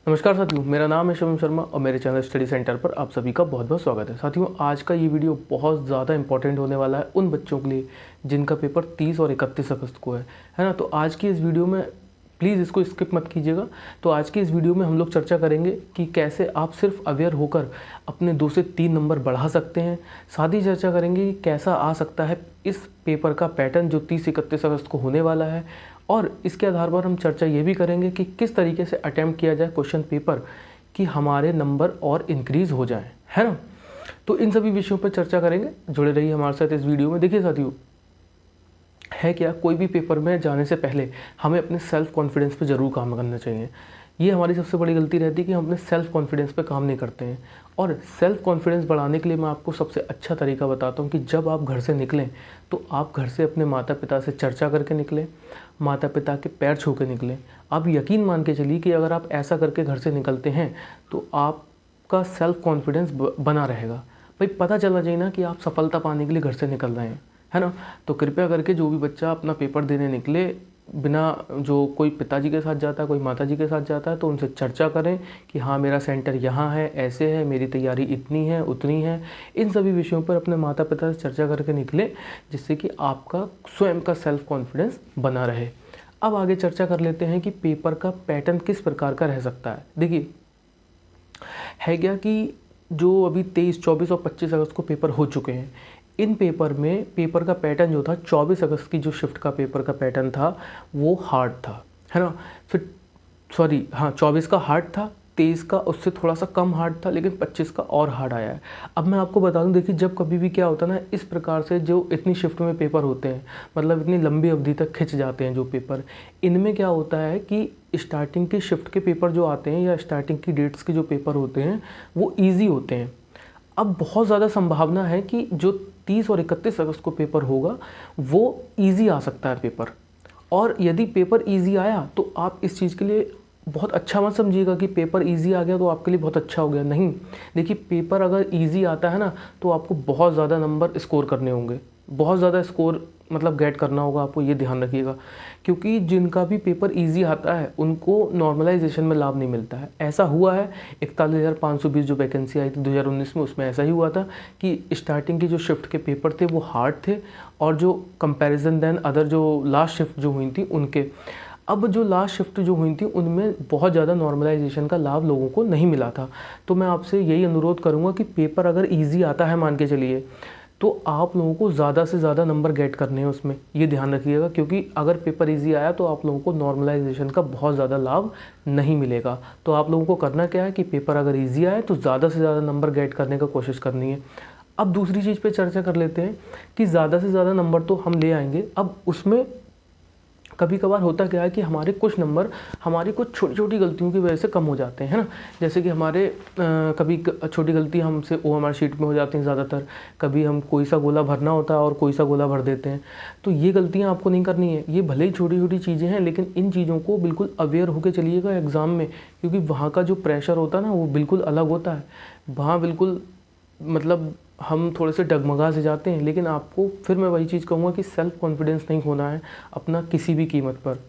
नमस्कार साथियों, मेरा नाम है शिवम शर्मा और मेरे चैनल स्टडी सेंटर पर आप सभी का बहुत बहुत स्वागत है। साथियों, आज का ये वीडियो बहुत ज़्यादा इंपॉर्टेंट होने वाला है उन बच्चों के लिए जिनका पेपर 30 और 31 अगस्त को है ना। तो आज की इस वीडियो में प्लीज़ इसको स्किप मत कीजिएगा। तो आज की इस वीडियो में हम लोग चर्चा करेंगे कि कैसे आप सिर्फ अवेयर होकर अपने 2 से 3 नंबर बढ़ा सकते हैं। साथ ही चर्चा करेंगे कि कैसा आ सकता है इस पेपर का पैटर्न जो 30-31 अगस्त को होने वाला है, और इसके आधार पर हम चर्चा ये भी करेंगे कि किस तरीके से अटैम्प्ट किया जाए क्वेश्चन पेपर कि हमारे नंबर और इंक्रीज़ हो जाएं, है ना। तो इन सभी विषयों पर चर्चा करेंगे, जुड़े रहिए हमारे साथ इस वीडियो में। देखिए साथियों, है क्या, कोई भी पेपर में जाने से पहले हमें अपने सेल्फ कॉन्फिडेंस पे ज़रूर काम करना चाहिए। ये हमारी सबसे बड़ी गलती रहती है कि हम अपने सेल्फ कॉन्फिडेंस पे काम नहीं करते हैं। और सेल्फ कॉन्फिडेंस बढ़ाने के लिए मैं आपको सबसे अच्छा तरीका बताता हूँ कि जब आप घर से निकलें तो आप घर से अपने माता पिता से चर्चा करके निकलें, माता पिता के पैर छू के निकलें। आप यकीन मान के चलिए कि अगर आप ऐसा करके घर से निकलते हैं तो आपका सेल्फ कॉन्फिडेंस बना रहेगा। भाई, पता चलना चाहिए ना कि आप सफलता पाने के लिए घर से निकल रहे हैं, है ना। तो कृपया करके जो भी बच्चा अपना पेपर देने निकले, बिना जो कोई पिताजी के साथ जाता है, कोई माताजी के साथ जाता है, तो उनसे चर्चा करें कि हाँ, मेरा सेंटर यहाँ है, ऐसे है, मेरी तैयारी इतनी है, उतनी है। इन सभी विषयों पर अपने माता पिता से चर्चा करके निकलें, जिससे कि आपका स्वयं का सेल्फ कॉन्फिडेंस बना रहे। अब आगे चर्चा कर लेते हैं कि पेपर का पैटर्न किस प्रकार का रह सकता है। देखिए, है क्या कि जो अभी 23, 24 और 25 अगस्त को पेपर हो चुके हैं, इन पेपर में पेपर का पैटर्न जो था 24 अगस्त की जो शिफ्ट का पेपर का पैटर्न था वो हार्ड था, है ना। फिर 24 का हार्ड था, 23 का उससे थोड़ा सा कम हार्ड था, लेकिन 25 का और हार्ड आया है। अब मैं आपको बता दूं, देखिए, जब कभी भी क्या होता है ना, इस प्रकार से जो इतनी शिफ्ट में पेपर होते हैं, मतलब इतनी लंबी अवधि तक खिंच जाते हैं जो पेपर, इनमें क्या होता है कि स्टार्टिंग की शिफ्ट के पेपर जो आते हैं या स्टार्टिंग की डेट्स के जो पेपर होते हैं वो ईजी होते हैं। अब बहुत ज़्यादा संभावना है कि जो 30 और 31 अगस्त को पेपर होगा वो इजी आ सकता है पेपर। और यदि पेपर इजी आया तो आप इस चीज़ के लिए बहुत अच्छा मत समझिएगा कि पेपर इजी आ गया तो आपके लिए बहुत अच्छा हो गया। नहीं, देखिए, पेपर अगर इजी आता है ना तो आपको बहुत ज़्यादा नंबर स्कोर करने होंगे, बहुत ज़्यादा स्कोर मतलब गेट करना होगा आपको, ये ध्यान रखिएगा। क्योंकि जिनका भी पेपर इजी आता है उनको नॉर्मलाइजेशन में लाभ नहीं मिलता है। ऐसा हुआ है, 41,520 जो वैकेंसी आई थी 2019 में, उसमें ऐसा ही हुआ था कि स्टार्टिंग की जो शिफ्ट के पेपर थे वो हार्ड थे, और जो कंपैरिजन देन अदर जो लास्ट शिफ्ट जो हुई थी उनके, अब जो लास्ट शिफ्ट जो हुई थी उनमें बहुत ज़्यादा नॉर्मलाइजेशन का लाभ लोगों को नहीं मिला था। तो मैं आपसे यही अनुरोध करूँगा कि पेपर अगर ईजी आता है, मान के चलिए, तो आप लोगों को ज़्यादा से ज़्यादा नंबर गेट करने हैं उसमें, ये ध्यान रखिएगा। क्योंकि अगर पेपर इजी आया तो आप लोगों को नॉर्मलाइजेशन का बहुत ज़्यादा लाभ नहीं मिलेगा। तो आप लोगों को करना क्या है कि पेपर अगर इजी आए तो ज़्यादा से ज़्यादा नंबर गेट करने का कोशिश करनी है। अब दूसरी चीज़ पे चर्चा कर लेते हैं कि ज़्यादा से ज़्यादा नंबर तो हम ले आएंगे। अब उसमें कभी कभार होता क्या है कि हमारे कुछ नंबर हमारी कुछ छोटी छोटी गलतियों की वजह से कम हो जाते हैं, है ना। जैसे कि हमारे कभी छोटी गलती हमसे OMR शीट में हो जाती हैं ज़्यादातर। कभी हम कोई सा गोला भरना होता है और कोई सा गोला भर देते हैं। तो ये गलतियाँ आपको नहीं करनी है। ये भले ही छोटी छोटी चीज़ें हैं, लेकिन इन चीज़ों को बिल्कुल अवेयर होकर चलिएगा एग्ज़ाम में, क्योंकि वहाँ का जो प्रेशर होता है ना वो बिल्कुल अलग होता है। वहाँ बिल्कुल मतलब हम थोड़े से डगमगा से जाते हैं, लेकिन आपको फिर मैं वही चीज़ कहूँगा कि सेल्फ कॉन्फिडेंस नहीं खोना है अपना किसी भी कीमत पर।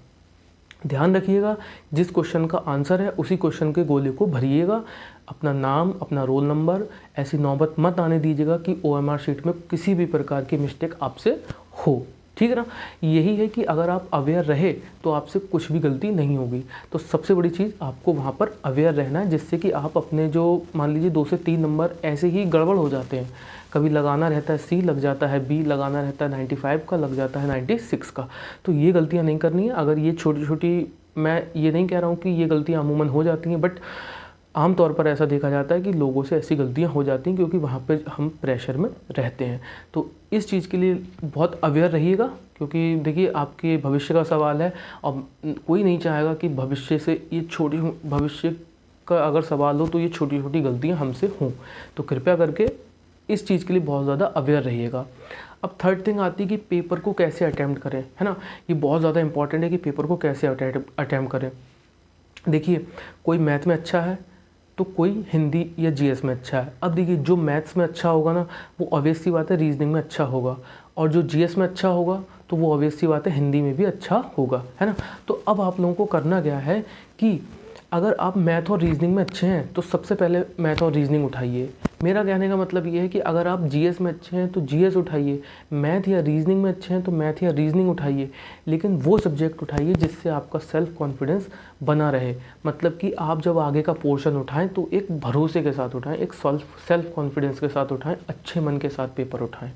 ध्यान रखिएगा, जिस क्वेश्चन का आंसर है उसी क्वेश्चन के गोले को भरिएगा। अपना नाम, अपना रोल नंबर, ऐसी नौबत मत आने दीजिएगा कि OMR शीट में किसी भी प्रकार की मिस्टेक आपसे हो, ठीक है ना। यही है कि अगर आप अवेयर रहे तो आपसे कुछ भी गलती नहीं होगी। तो सबसे बड़ी चीज़ आपको वहाँ पर अवेयर रहना है, जिससे कि आप अपने जो मान लीजिए 2 से 3 नंबर ऐसे ही गड़बड़ हो जाते हैं। कभी लगाना रहता है C लग जाता है, B लगाना रहता है 95 का लग जाता है 96 का। तो ये गलतियाँ नहीं करनी है। अगर ये छोटी छोटी, मैं ये नहीं कह रहा हूँ कि ये गलतियाँ अमूमन हो जाती हैं, बट आमतौर पर ऐसा देखा जाता है कि लोगों से ऐसी गलतियां हो जाती हैं क्योंकि वहाँ पे हम प्रेशर में रहते हैं। तो इस चीज़ के लिए बहुत अवेयर रहिएगा, क्योंकि देखिए, आपके भविष्य का सवाल है और कोई नहीं चाहेगा कि भविष्य से ये भविष्य का अगर सवाल हो तो ये छोटी छोटी गलतियाँ हमसे हों। तो कृपया करके इस चीज़ के लिए बहुत ज़्यादा अवेयर रहिएगा। अब थर्ड थिंग आती है कि पेपर को कैसे अटैम्प्ट करें, है ना। ये बहुत ज़्यादा इंपॉर्टेंट है कि पेपर को कैसे अटैम्प्ट करें। देखिए, कोई मैथ में अच्छा है तो कोई हिंदी या GS में अच्छा है। अब देखिए, जो मैथ्स में अच्छा होगा ना वो ऑब्वियस सी बात है रीजनिंग में अच्छा होगा, और जो GS में अच्छा होगा तो वो ऑब्वियस सी बात है हिंदी में भी अच्छा होगा, है ना। तो अब आप लोगों को करना क्या है कि अगर आप मैथ और रीजनिंग में अच्छे हैं तो सबसे पहले मैथ और रीजनिंग उठाइए। मेरा कहने का मतलब ये है कि अगर आप जीएस में अच्छे हैं तो जीएस उठाइए, मैथ या रीजनिंग में अच्छे हैं तो मैथ या रीजनिंग उठाइए, लेकिन वो सब्जेक्ट उठाइए जिससे आपका सेल्फ कॉन्फिडेंस बना रहे। मतलब कि आप जब आगे का पोर्शन उठाएं तो एक भरोसे के साथ उठाएं, एक सेल्फ कॉन्फिडेंस के साथ उठाएं, अच्छे मन के साथ पेपर उठाएं।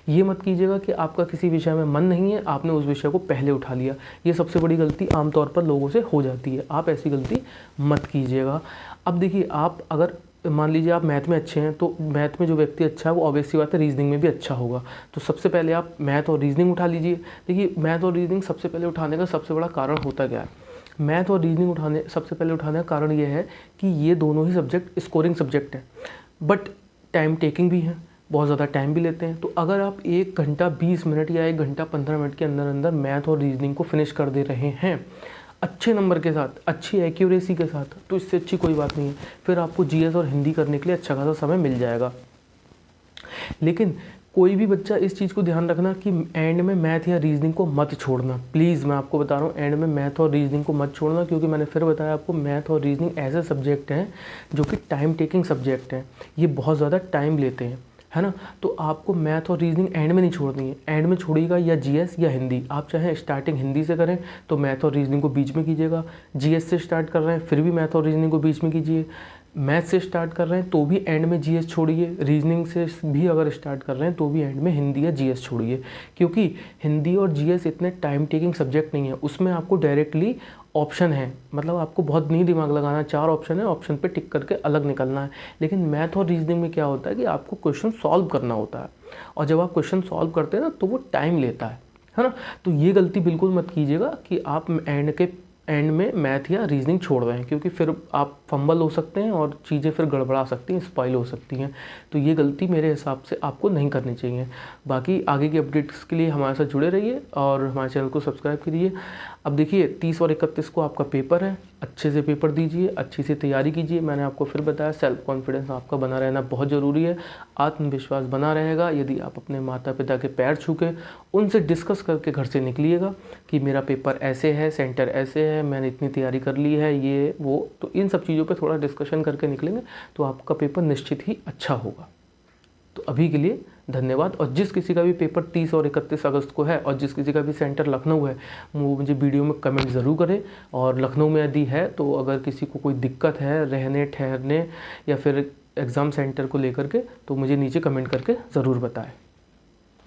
ये मत कीजिएगा कि आपका किसी विषय में मन नहीं है, आपने उस विषय को पहले उठा लिया। ये सबसे बड़ी गलती आमतौर पर लोगों से हो जाती है, आप ऐसी गलती मत कीजिएगा। अब देखिए, आप अगर मान लीजिए आप मैथ में अच्छे हैं तो मैथ में जो व्यक्ति अच्छा है वो ऑब्वियस सी बात है रीजनिंग में भी अच्छा होगा। तो सबसे पहले आप मैथ और रीजनिंग उठा लीजिए। देखिए, मैथ और रीजनिंग सबसे पहले उठाने का सबसे बड़ा कारण होता क्या है? मैथ और रीजनिंग सबसे पहले उठाने का कारण ये है कि ये दोनों ही सब्जेक्ट स्कोरिंग सब्जेक्ट हैं, बट टाइम टेकिंग भी हैं, बहुत ज़्यादा टाइम भी लेते हैं। तो अगर आप 1 घंटा 20 मिनट या 1 घंटा 15 मिनट के अंदर अंदर मैथ और रीजनिंग को फिनिश कर दे रहे हैं अच्छे नंबर के साथ, अच्छी एक्यूरेसी के साथ, तो इससे अच्छी कोई बात नहीं है। फिर आपको जीएस और हिंदी करने के लिए अच्छा खासा समय मिल जाएगा। लेकिन कोई भी बच्चा इस चीज़ को ध्यान रखना कि एंड में मैथ या रीजनिंग को मत छोड़ना। प्लीज़, मैं आपको बता रहा हूँ, एंड में मैथ और रीजनिंग को मत छोड़ना, क्योंकि मैंने फिर बताया आपको, मैथ और रीजनिंग ऐसे सब्जेक्ट हैं जो कि टाइम टेकिंग सब्जेक्ट हैं। ये बहुत ज़्यादा टाइम लेते हैं, है ना। तो आपको मैथ और रीजनिंग एंड में नहीं छोड़नी है। एंड में छोड़िएगा या जीएस या हिंदी। आप चाहे स्टार्टिंग हिंदी से करें तो मैथ और रीजनिंग को बीच में कीजिएगा, जीएस से स्टार्ट कर रहे हैं फिर भी मैथ और रीजनिंग को बीच में कीजिए, मैथ से स्टार्ट कर रहे हैं तो भी एंड में जीएस छोड़िए, रीजनिंग से भी अगर स्टार्ट कर रहे हैं तो भी एंड में हिंदी या जीएस छोड़िए। क्योंकि हिंदी और जीएस इतने टाइम टेकिंग सब्जेक्ट नहीं है, उसमें आपको डायरेक्टली ऑप्शन है, मतलब आपको बहुत नहीं दिमाग लगाना, 4 ऑप्शन है, ऑप्शन पे टिक करके अलग निकलना है। लेकिन मैथ और रीजनिंग में क्या होता है कि आपको क्वेश्चन सॉल्व करना होता है, और जब आप क्वेश्चन सॉल्व करते हैं ना तो वो टाइम लेता है ना। तो ये गलती बिल्कुल मत कीजिएगा कि आप एंड में मैथ या रीजनिंग छोड़ रहे हैं, क्योंकि फिर आप फंबल हो सकते हैं और चीज़ें फिर गड़बड़ा सकती हैं, स्पॉइल हो सकती हैं। तो ये गलती मेरे हिसाब से आपको नहीं करनी चाहिए। बाकी आगे की अपडेट्स के लिए हमारे साथ जुड़े रहिए और हमारे चैनल को सब्सक्राइब कीजिए। अब देखिए, 30 और 31 को आपका पेपर है, अच्छे से पेपर दीजिए, अच्छी से तैयारी कीजिए। मैंने आपको फिर बताया, सेल्फ कॉन्फिडेंस आपका बना रहना बहुत ज़रूरी है, आत्मविश्वास बना रहेगा यदि आप अपने माता पिता के पैर छू के उनसे डिस्कस करके घर से निकलिएगा कि मेरा पेपर ऐसे है, सेंटर ऐसे है, मैंने इतनी तैयारी कर ली है, ये वो। तो इन सब चीज़ों पे थोड़ा डिस्कशन करके निकलेंगे तो आपका पेपर निश्चित ही अच्छा होगा। तो अभी के लिए धन्यवाद। और जिस किसी का भी पेपर 30 और 31 अगस्त को है और जिस किसी का भी सेंटर लखनऊ है, वो मुझे वीडियो में कमेंट ज़रूर करें। और लखनऊ में यदि है तो अगर किसी को कोई दिक्कत है रहने ठहरने या फिर एग्ज़ाम सेंटर को लेकर के, तो मुझे नीचे कमेंट करके ज़रूर बताएं।